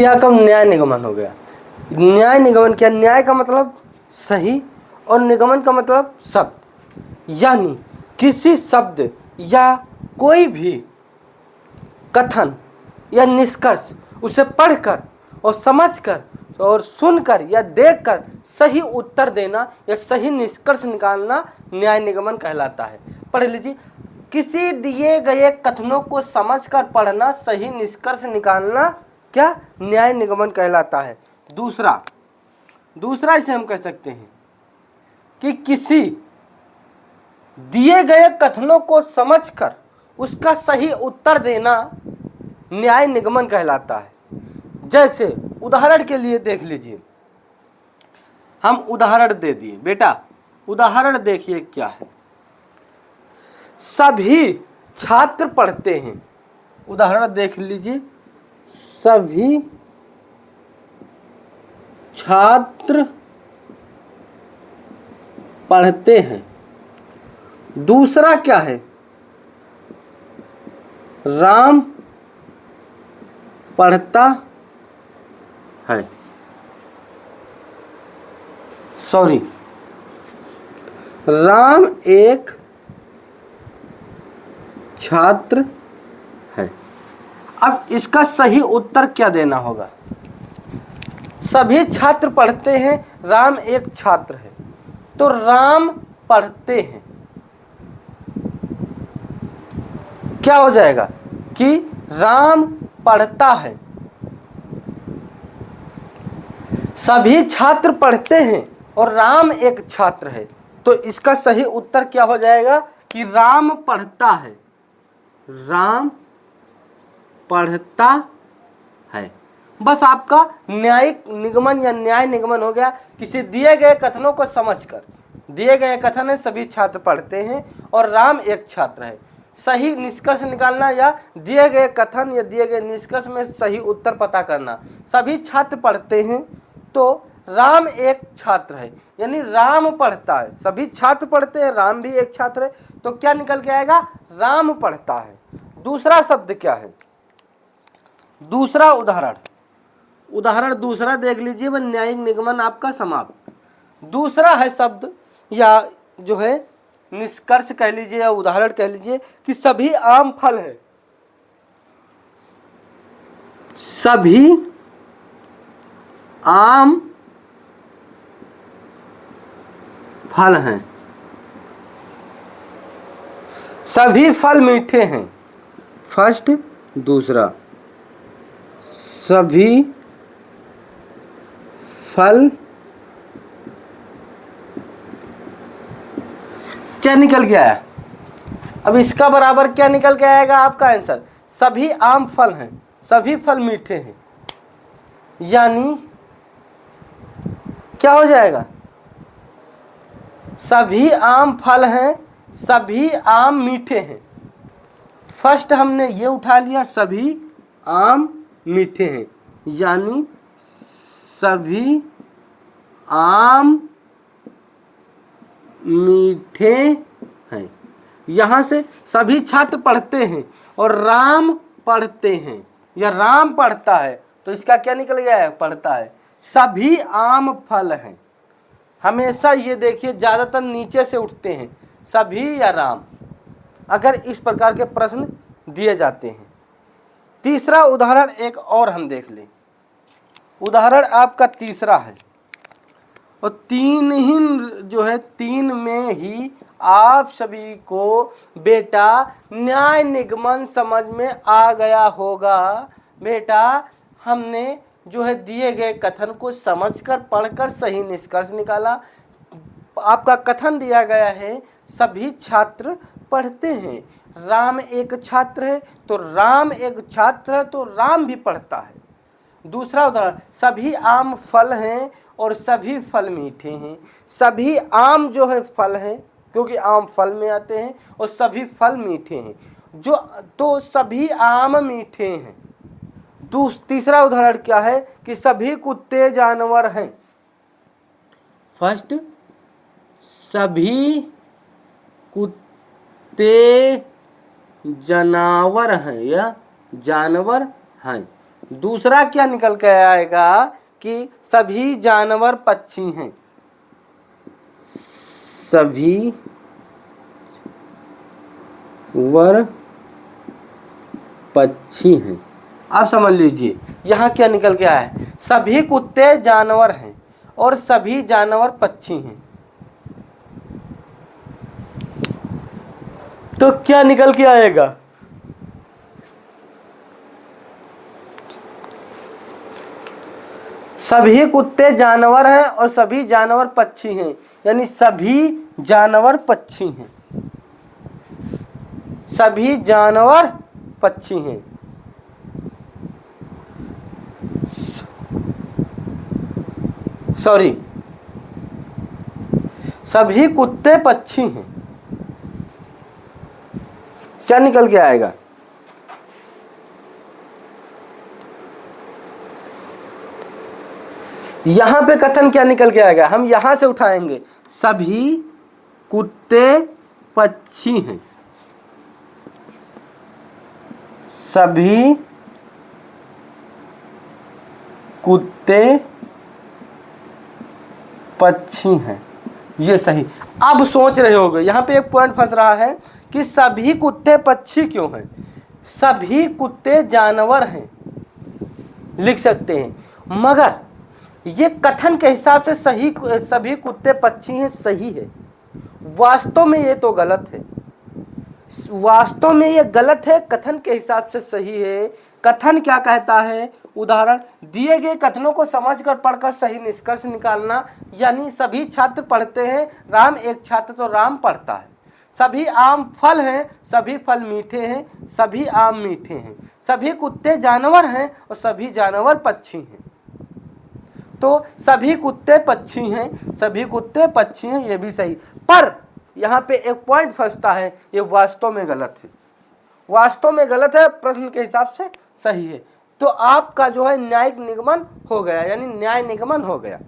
यह कब न्याय निगमन हो गया। न्याय निगमन क्या, न्याय का मतलब सही और निगमन का मतलब शब्द, यानी किसी शब्द या कोई भी कथन या निष्कर्ष उसे पढ़कर और समझकर और सुनकर या देखकर सही उत्तर देना या सही निष्कर्ष निकालना न्याय निगमन कहलाता है। पढ़ लीजिए, किसी दिए गए कथनों को समझकर पढ़ना, सही निष्कर्ष निकालना क्या, न्याय निगमन कहलाता है। दूसरा इसे हम कह सकते हैं कि किसी दिए गए कथनों को समझकर उसका सही उत्तर देना न्याय निगमन कहलाता है। जैसे उदाहरण के लिए देख लीजिए, हम उदाहरण दे दिए, बेटा उदाहरण देखिए क्या है। सभी छात्र पढ़ते हैं, उदाहरण देख लीजिए, सभी छात्र पढ़ते हैं। दूसरा क्या है, राम पढ़ता है, सॉरी, राम एक छात्र है। अब इसका सही उत्तर क्या देना होगा। सभी छात्र पढ़ते हैं, राम एक छात्र है, तो राम पढ़ते हैं क्या हो जाएगा कि राम पढ़ता है। सभी छात्र पढ़ते हैं और राम एक छात्र है, तो इसका सही उत्तर क्या हो जाएगा कि राम पढ़ता है, राम पढ़ता है। बस आपका न्यायिक निगमन या न्याय निगमन हो गया। किसी दिए गए कथनों को समझकर, दिए गए कथन है सभी छात्र पढ़ते हैं और राम एक छात्र है, सही निष्कर्ष निकालना या दिए गए कथन या दिए गए निष्कर्ष में सही उत्तर पता करना। सभी छात्र पढ़ते हैं तो राम एक छात्र है, यानी राम पढ़ता है। सभी छात्र पढ़ते हैं, राम भी एक छात्र है, तो क्या निकल के आएगा, राम पढ़ता है। दूसरा शब्द क्या है, दूसरा उदाहरण दूसरा देख लीजिए, वह न्यायिक निगमन आपका समाप्त। दूसरा है शब्द या जो है निष्कर्ष कह लीजिए या उदाहरण कह लीजिए कि सभी आम फल है, सभी आम फल हैं, सभी फल मीठे हैं। फर्स्ट, दूसरा, सभी फल क्या निकल के आया। अब इसका बराबर क्या निकल के आएगा आपका आंसर, सभी आम फल हैं, सभी फल मीठे हैं, यानी क्या हो जाएगा, सभी आम फल हैं, सभी आम मीठे हैं। फर्स्ट हमने ये उठा लिया, सभी आम मीठे हैं, यानी सभी आम मीठे हैं। यहाँ से सभी छात्र पढ़ते हैं और राम पढ़ते हैं या राम पढ़ता है, तो इसका क्या निकल गया है, पढ़ता है। सभी आम फल हैं, हमेशा ये देखिए ज़्यादातर नीचे से उठते हैं, सभी या राम, अगर इस प्रकार के प्रश्न दिए जाते हैं। तीसरा उदाहरण एक और हम देख लें, उदाहरण आपका तीसरा है और तीन ही जो है, तीन में ही आप सभी को बेटा न्याय निगमन समझ में आ गया होगा। बेटा हमने जो है दिए गए कथन को समझकर पढ़कर सही निष्कर्ष निकाला। आपका कथन दिया गया है, सभी छात्र पढ़ते हैं, राम एक छात्र है, तो राम एक छात्र है तो राम भी पढ़ता है। दूसरा उदाहरण, सभी आम फल हैं और सभी फल मीठे हैं। सभी आम जो है फल हैं, क्योंकि आम फल में आते हैं, और सभी फल मीठे हैं, जो तो सभी आम मीठे हैं। तीसरा उदाहरण क्या है कि सभी कुत्ते जानवर हैं। फर्स्ट, सभी कुत्ते जानवर हैं या जानवर हैं, दूसरा क्या निकल के आएगा कि सभी जानवर पक्षी हैं, सभी वर पक्षी हैं। आप समझ लीजिए यहाँ क्या निकल के आया है, सभी कुत्ते जानवर हैं और सभी जानवर पक्षी हैं। तो क्या निकल के आएगा, सभी कुत्ते जानवर हैं और सभी जानवर पक्षी हैं, यानी सभी जानवर पक्षी हैं, सभी जानवर पक्षी हैं। सॉरी, सभी कुत्ते पक्षी हैं। क्या निकल के आएगा, यहां पे कथन क्या निकल के आएगा, हम यहां से उठाएंगे, सभी कुत्ते पक्षी हैं, सभी कुत्ते पक्षी हैं, ये सही। अब सोच रहे होगे यहाँ पे एक पॉइंट फंस रहा है कि सभी कुत्ते पक्षी क्यों हैं, सभी कुत्ते जानवर हैं लिख सकते हैं, मगर ये कथन के हिसाब से सही, सभी कुत्ते पक्षी हैं सही है, वास्तव में ये तो गलत है, वास्तव में ये गलत है, कथन के हिसाब से सही है। कथन क्या कहता है, उदाहरण, दिए गए कथनों को समझकर पढ़कर सही निष्कर्ष निकालना, यानी सभी छात्र पढ़ते हैं, राम एक छात्र तो राम पढ़ता है, सभी आम फल हैं, सभी फल मीठे हैं, सभी आम मीठे हैं, सभी कुत्ते जानवर हैं और सभी जानवर पक्षी हैं। तो सभी कुत्ते पक्षी हैं, सभी कुत्ते पक्षी हैं, ये भी सही। पर यहाँ पे एक पॉइंट फंसता है, ये वास्तव में गलत है, वास्तव में गलत है, प्रश्न के हिसाब से सही है। तो आपका जो है न्यायिक निगमन हो गया, यानी न्याय निगमन हो गया।